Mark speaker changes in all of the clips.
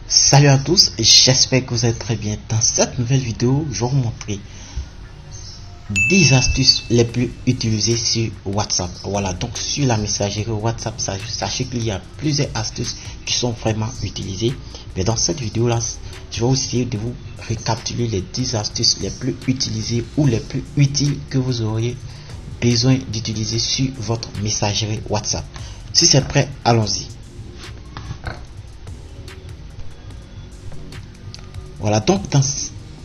Speaker 1: Salut à tous, j'espère que vous allez très bien. Dans cette nouvelle vidéo, je vais vous montrer 10 astuces les plus utilisées sur WhatsApp. Voilà, donc sur la messagerie WhatsApp, sachez qu'il y a plusieurs astuces qui sont vraiment utilisées. Mais dans cette vidéo là, je vais essayer de vous récapituler les 10 astuces les plus utilisées ou les plus utiles que vous auriez besoin d'utiliser sur votre messagerie WhatsApp. Si c'est prêt, allons-y. Voilà, donc dans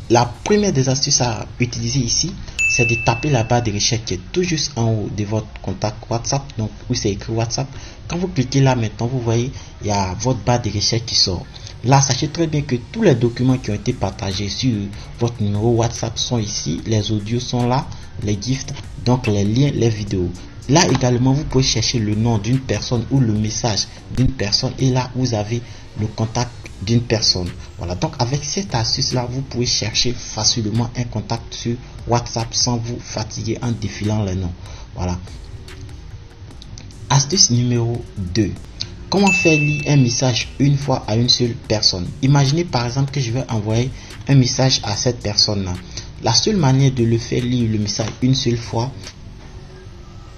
Speaker 1: la première des astuces à utiliser ici, c'est de taper la barre de recherche qui est tout juste en haut de votre contact WhatsApp, donc où c'est écrit WhatsApp. Quand vous cliquez là maintenant, vous voyez, il y a votre barre de recherche qui sort. Là, sachez très bien que tous les documents qui ont été partagés sur votre numéro WhatsApp sont ici, les audios sont là, les GIFs, donc les liens, les vidéos. Là également, vous pouvez chercher le nom d'une personne ou le message d'une personne, et là, vous avez le contact d'une personne. Voilà, donc avec cette astuce là, vous pouvez chercher facilement un contact sur WhatsApp sans vous fatiguer en défilant les noms. Voilà. Astuce numéro 2. Comment faire lire un message une fois à une seule personne? Imaginez par exemple que je vais envoyer un message à cette personne là. La seule manière de le faire lire le message une seule fois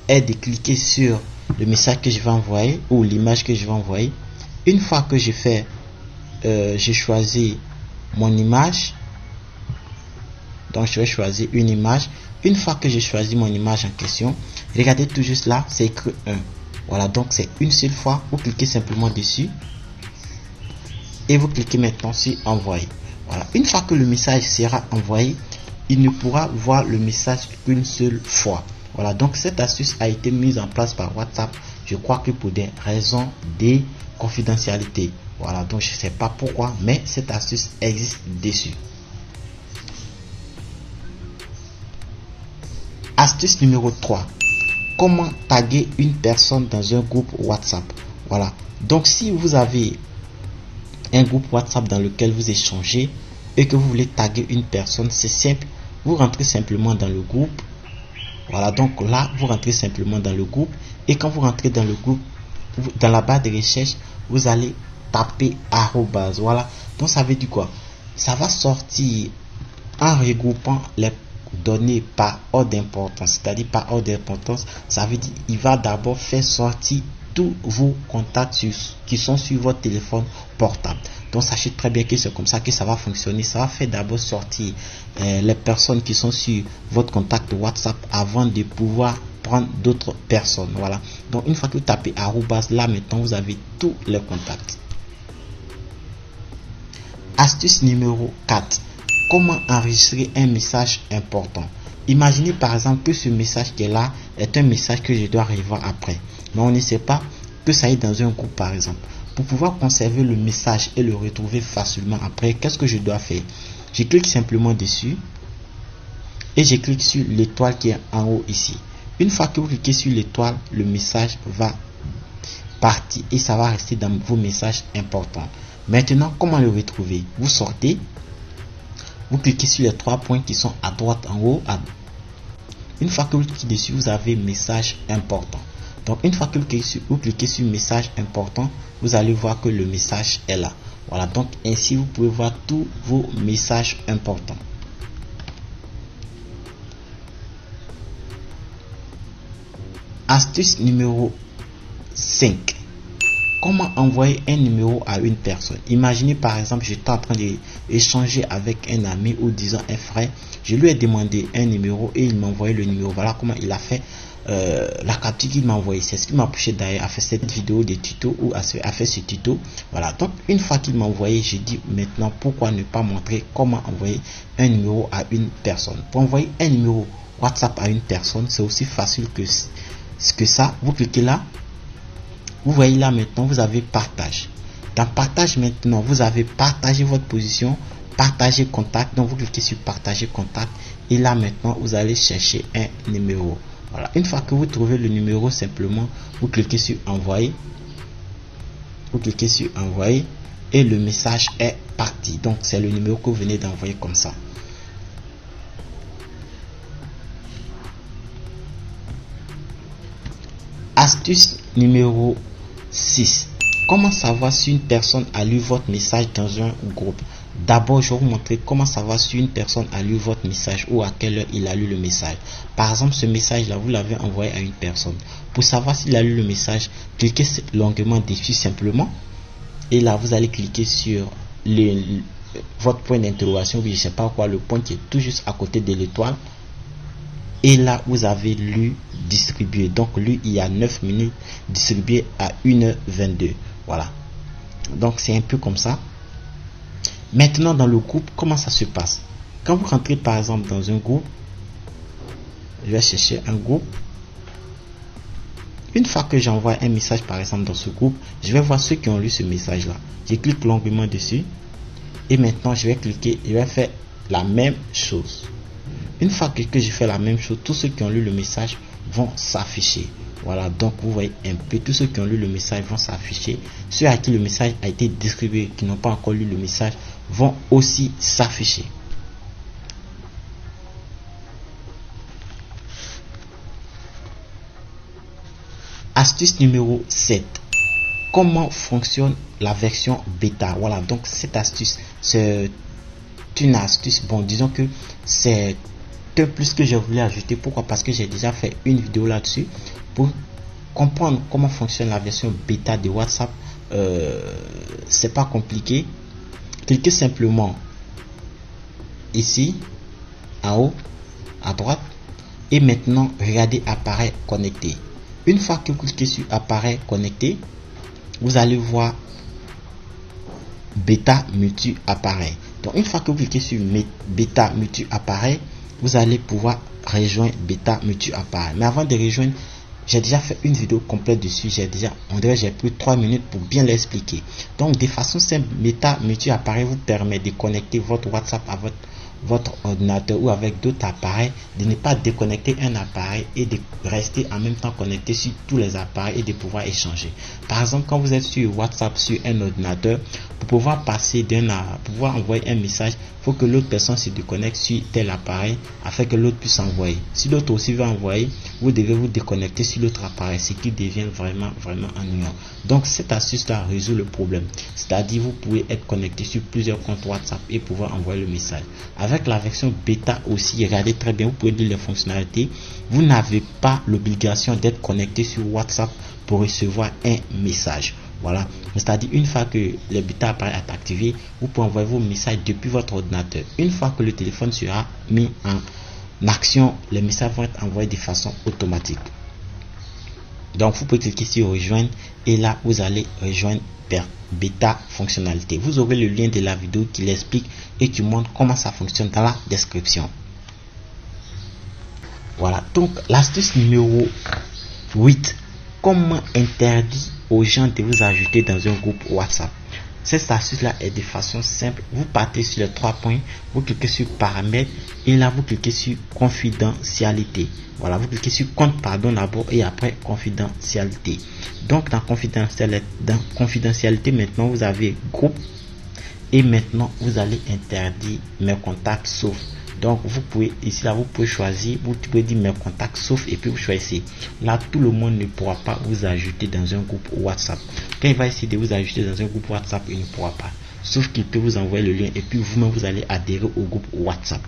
Speaker 1: est de cliquer sur le message que je vais envoyer ou l'image que je vais envoyer. Une fois que j'ai fait j'ai choisi mon image, donc je vais choisir une image. Une fois que j'ai choisi mon image en question, regardez tout juste là, c'est écrit 1. Voilà, donc c'est une seule fois. Vous cliquez simplement dessus et vous cliquez maintenant sur envoyer. Voilà, une fois que le message sera envoyé, il ne pourra voir le message qu'une seule fois. Voilà, donc cette astuce a été mise en place par WhatsApp, je crois que pour des raisons de confidentialité. Voilà, donc je ne sais pas pourquoi, mais cette astuce existe dessus. Astuce numéro 3. Comment taguer une personne dans un groupe WhatsApp? Voilà, donc si vous avez un groupe WhatsApp dans lequel vous échangez et que vous voulez taguer une personne, c'est simple. Vous rentrez simplement dans le groupe. Voilà, donc là, vous rentrez simplement dans le groupe. Et quand vous rentrez dans le groupe, dans la barre de recherche, vous allez taper arrobase. Voilà, donc ça veut dire quoi? Ça va sortir en regroupant les données par ordre d'importance. C'est-à-dire par ordre d'importance, ça veut dire il va d'abord faire sortir tous vos contacts qui sont sur votre téléphone portable. Donc sachez très bien que c'est comme ça que ça va fonctionner. Ça va faire d'abord sortir les personnes qui sont sur votre contact WhatsApp avant de pouvoir prendre d'autres personnes. Voilà, donc une fois que vous tapez arrobase, là maintenant vous avez tous les contacts. Astuce numéro 4. Comment enregistrer un message important? Imaginez par exemple que ce message qui est là est un message que je dois revoir après, mais on ne sait pas que ça est dans un groupe par exemple. Pour pouvoir conserver le message et le retrouver facilement après, qu'est-ce que je dois faire? Je clique simplement dessus et je clique sur l'étoile qui est en haut ici. Une fois que vous cliquez sur l'étoile, le message va partir et ça va rester dans vos messages importants. Maintenant, comment le retrouver? Vous sortez, vous cliquez sur les 3 points qui sont à droite en haut. Une fois que vous cliquez dessus, vous avez message important. Donc une fois que vous cliquez sur message important, vous allez voir que le message est là. Voilà, donc ainsi vous pouvez voir tous vos messages importants. Astuce numéro 5. Comment envoyer un numéro à une personne? Imaginez par exemple, j'étais en train d'échanger avec un ami ou disons un frère. Je lui ai demandé un numéro et il m'a envoyé le numéro. Voilà comment il a fait la capture qu'il m'a envoyé. C'est ce qui m'a poussé d'ailleurs à faire cette vidéo de tuto ou à faire ce tuto. Voilà, donc une fois qu'il m'a envoyé, j'ai dit maintenant pourquoi ne pas montrer comment envoyer un numéro à une personne. Pour envoyer un numéro WhatsApp à une personne, c'est aussi facile que ça. Vous cliquez là. Vous voyez là maintenant, vous avez partage. Dans partage maintenant, vous avez partagé votre position, partager contact. Donc vous cliquez sur partager contact et là maintenant, vous allez chercher un numéro. Voilà. Une fois que vous trouvez le numéro, simplement, vous cliquez sur envoyer. Vous cliquez sur envoyer et le message est parti. Donc c'est le numéro que vous venez d'envoyer comme ça. Astuce numéro 6. Comment savoir si une personne a lu votre message dans un groupe? D'abord, je vais vous montrer comment savoir si une personne a lu votre message ou à quelle heure il a lu le message. Par exemple, ce message-là, vous l'avez envoyé à une personne. Pour savoir s'il a lu le message, cliquez longuement dessus simplement. Et là, vous allez cliquer sur votre point d'interrogation, oui, je ne sais pas quoi, le point qui est tout juste à côté de l'étoile. Et là, vous avez lu, distribué. Donc, lu il y a 9 minutes, distribué à 1h22. Voilà. Donc, c'est un peu comme ça. Maintenant, dans le groupe, comment ça se passe? Quand vous rentrez, par exemple, dans un groupe, je vais chercher un groupe. Une fois que j'envoie un message, par exemple, dans ce groupe, je vais voir ceux qui ont lu ce message-là. Je clique longuement dessus. Et maintenant, je vais cliquer, je vais faire la même chose. Une fois que je fais la même chose, tous ceux qui ont lu le message vont s'afficher. Voilà, donc vous voyez un peu, tous ceux qui ont lu le message vont s'afficher. Ceux à qui le message a été distribué, qui n'ont pas encore lu le message, vont aussi s'afficher. Astuce numéro 7. Comment fonctionne la version bêta? Voilà, donc cette astuce, c'est une astuce, bon, disons que c'est un plus que je voulais ajouter. Pourquoi? Parce que j'ai déjà fait une vidéo là-dessus pour comprendre comment fonctionne la version bêta de WhatsApp. C'est pas compliqué. Cliquez simplement ici en haut à droite et maintenant regardez appareil connecté. Une fois que vous cliquez sur appareil connecté, vous allez voir bêta multi appareil. Donc une fois que vous cliquez sur bêta multi appareil, vous allez pouvoir rejoindre bêta multi appareil. Mais avant de rejoindre, j'ai déjà fait une vidéo complète dessus. J'ai pris 3 minutes pour bien l'expliquer. Donc de façon simple, bêta multi appareil vous permet de connecter votre WhatsApp à votre ordinateur ou avec d'autres appareils, de ne pas déconnecter un appareil et de rester en même temps connecté sur tous les appareils et de pouvoir échanger. Par exemple, quand vous êtes sur WhatsApp sur un ordinateur, pour pouvoir pouvoir envoyer un message, il faut que l'autre personne se déconnecte sur tel appareil afin que l'autre puisse envoyer. Si l'autre aussi veut envoyer, vous devez vous déconnecter sur l'autre appareil, ce qui devient vraiment ennuyant. Donc cette astuce là résout le problème, c'est-à-dire vous pouvez être connecté sur plusieurs comptes WhatsApp et pouvoir envoyer le message. Avec la version bêta aussi, regardez très bien, vous pouvez lire les fonctionnalités. Vous n'avez pas l'obligation d'être connecté sur WhatsApp pour recevoir un message. Voilà, c'est-à-dire une fois que le bêta appareil est activé, vous pouvez envoyer vos messages depuis votre ordinateur. Une fois que le téléphone sera mis en action, les messages vont être envoyés de façon automatique. Donc vous pouvez cliquer sur rejoindre et là vous allez rejoindre bêta fonctionnalité. Vous aurez le lien de la vidéo qui l'explique et qui montre comment ça fonctionne dans la description. Voilà, donc l'astuce numéro 8. Comment interdire aux gens de vous ajouter dans un groupe WhatsApp? Cette astuce là est de façon simple. Vous partez sur les 3 points, vous cliquez sur paramètres et là vous cliquez sur confidentialité. Voilà, vous cliquez sur compte d'abord et après confidentialité. Donc dans confidentialité maintenant vous avez groupe et maintenant vous allez interdire mes contacts sauf. Donc vous pouvez ici là vous pouvez choisir, vous pouvez dire mes contacts sauf et puis vous choisissez. Là tout le monde ne pourra pas vous ajouter dans un groupe WhatsApp. Quand il va essayer de vous ajouter dans un groupe WhatsApp, il ne pourra pas. Sauf qu'il peut vous envoyer le lien et puis vous-même vous allez adhérer au groupe WhatsApp.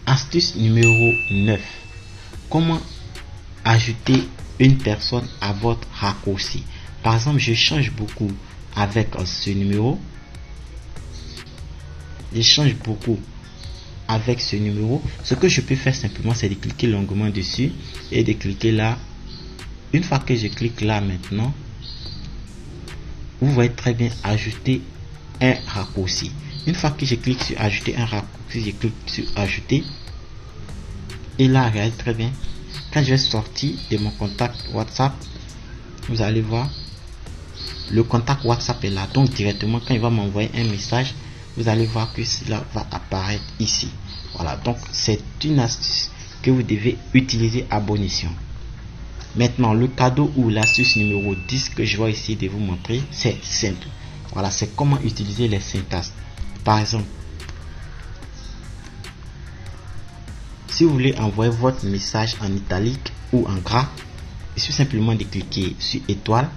Speaker 1: Astuce numéro 9. Comment ajouter une personne à votre raccourci? Par exemple, je change beaucoup avec ce numéro. Je change beaucoup avec ce numéro. Ce que je peux faire simplement, c'est de cliquer longuement dessus et de cliquer là. Une fois que je clique là maintenant, vous voyez très bien ajouter un raccourci. Une fois que je clique sur ajouter un raccourci, je clique sur ajouter. Et là, regardez très bien. Quand je vais sortir de mon contact WhatsApp, vous allez voir, le contact WhatsApp est là. Donc directement, quand il va m'envoyer un message, vous allez voir que cela va apparaître ici. Voilà, donc c'est une astuce que vous devez utiliser à bon escient. Maintenant, le cadeau ou l'astuce numéro 10 que je vais essayer de vous montrer, c'est simple. Voilà, c'est comment utiliser les syntaxes. Par exemple, Si vous voulez envoyer votre message en italique ou en gras, il suffit simplement de cliquer sur étoile,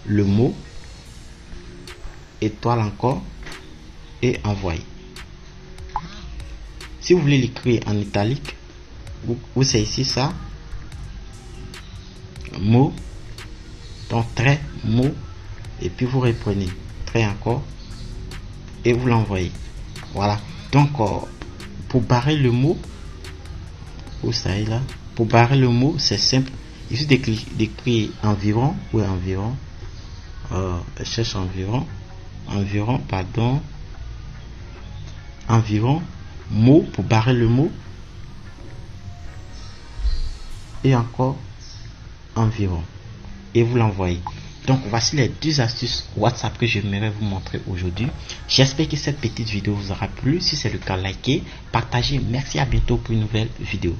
Speaker 1: le mot, étoile encore et envoyer. Si vous voulez l'écrire en italique, vous saisissez ça, mot, donc trait, mot, et puis vous reprenez, trait encore, et vous l'envoyez. Voilà. Donc, pour barrer le mot, où ça est là, pour barrer le mot, c'est simple. Il suffit d'écrire environ, ou environ, je cherche environ, environ, mot, pour barrer le mot, et encore environ, et vous l'envoyez. Donc voici les 2 astuces WhatsApp que j'aimerais vous montrer aujourd'hui. J'espère que cette petite vidéo vous aura plu. Si c'est le cas, likez, partagez. Merci, à bientôt pour une nouvelle vidéo.